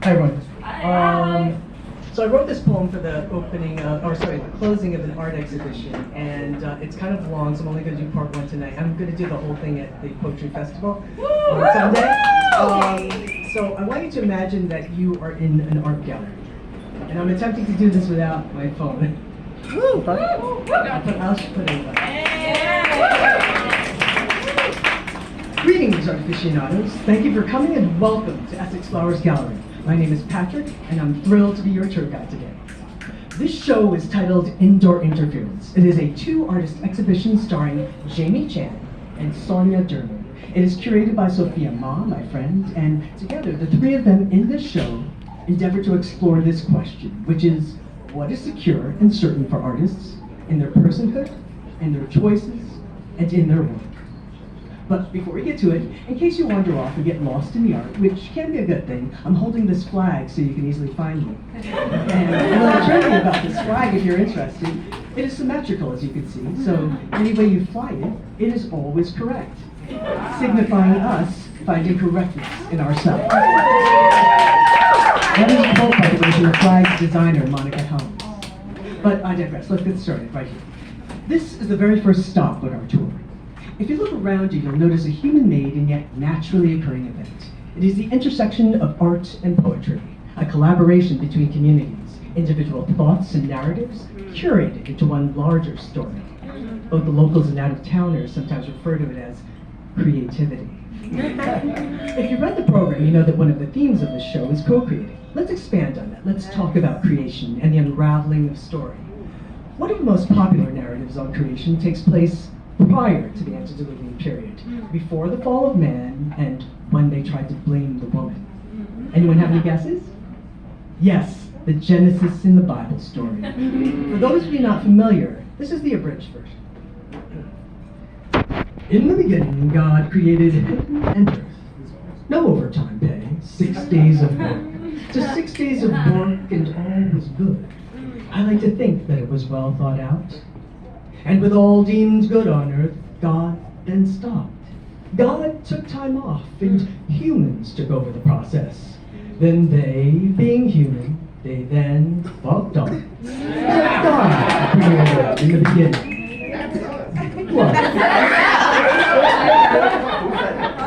Hi everyone. So I wrote this poem for the the closing of an art exhibition, and it's kind of long, so I'm only going to do part one tonight. I'm going to do the whole thing at the Poetry Festival on Sunday. So I want you to imagine that you are in an art gallery, and I'm attempting to do this without my phone. I'll put it Greetings, art aficionados. Thank you for coming and welcome to Essex Flowers Gallery. My name is Patrick, and I'm thrilled to be your tour guide today. This show is titled Indoor Interference. It is a two-artist exhibition starring Jamie Chan and Sonia Derman. It is curated by Sophia Ma, my friend, and together, the three of them in this show endeavor to explore this question, which is, what is secure and certain for artists in their personhood, in their choices, and in their work? But before we get to it, in case you wander off and get lost in the art, which can be a good thing, I'm holding this flag so you can easily find me. And a little trivia about this flag, if you're interested, it is symmetrical, as you can see, so any way you fly it, it is always correct, signifying us finding correctness in ourselves. That is a quote, by the way, from the flag's designer, Monica Helms. But I digress, let's get started right here. This is the very first stop on our tour. If you look around you, you'll notice a human-made and yet naturally occurring event. It is the intersection of art and poetry, a collaboration between communities, individual thoughts and narratives, curated into one larger story. Both the locals and out-of-towners sometimes refer to it as creativity. If you read the program, you know that one of the themes of this show is co-creating. Let's expand on that. Let's talk about creation and the unraveling of story. One of the most popular narratives on creation takes place prior to the antediluvian period, before the fall of man and when they tried to blame the woman. Anyone have any guesses? Yes, the Genesis in the Bible story. For those of you not familiar, this is the abridged version. In the beginning, God created heaven and earth. No overtime pay, 6 days of work. Just 6 days of work and all was good. I like to think that it was well thought out. And with all deemed good on earth, God then stopped. God took time off, and humans took over the process. Then they, being human, they then fucked off. God created in the beginning. What?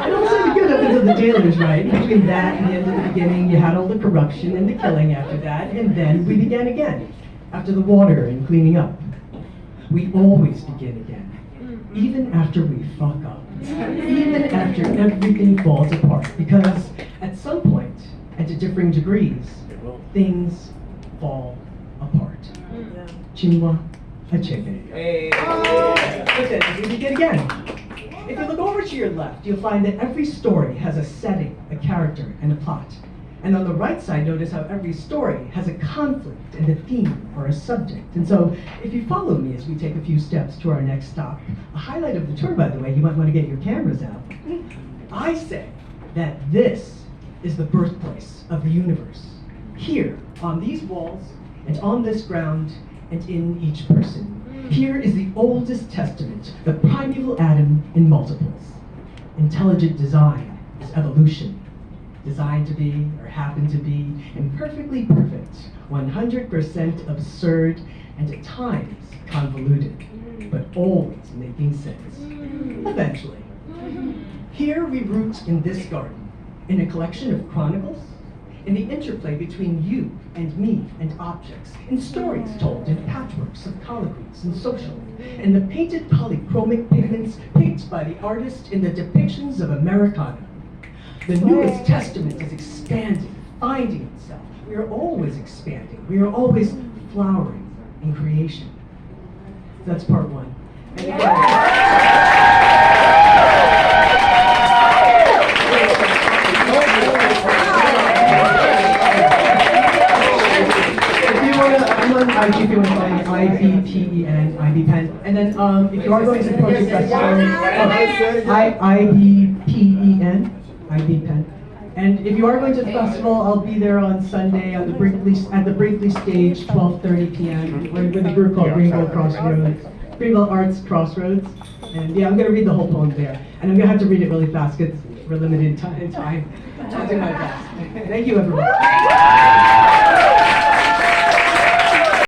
It all sounded good up until the jailers, right? Between that and the end of the beginning, you had all the corruption and the killing after that, and then we began again, after the water and cleaning up. We always begin again, even after we fuck up, even after everything falls apart, because at some point, and to differing degrees, things fall apart. Chinua Achebe. Hey. But then we begin again. If you look over to your left, you'll find that every story has a setting, a character, and a plot. And on the right side, notice how every story has a conflict and a theme or a subject. And so, if you follow me as we take a few steps to our next stop, a highlight of the tour, by the way, you might want to get your cameras out. I say that this is the birthplace of the universe. Here, on these walls, and on this ground, and in each person. Here is the oldest testament, the primeval atom in multiples. Intelligent design is evolution. Designed to be, or happen to be, imperfectly perfect, 100% absurd, and at times convoluted, but always making sense. Eventually. Here we root in this garden, in a collection of chronicles, in the interplay between you and me and objects, in stories told in patchworks of colloquies and social, in the painted polychromic pigments picked by the artist in the depictions of Americana. The newest testament is expanding, finding itself. We are always expanding. We are always flowering in creation. That's part one. And I'm on IG if you want to find IBPEN, IBPEN. And then if you are going to the Poetry Festival, IBPEN. And if you are going to the festival, I'll be there on Sunday at the Brinkley stage, 12:30 p.m. We're with a group called Greenville Arts Crossroads. And yeah, I'm going to read the whole poem there. And I'm going to have to read it really fast because we're limited in time. I'll do my best. Thank you, everyone.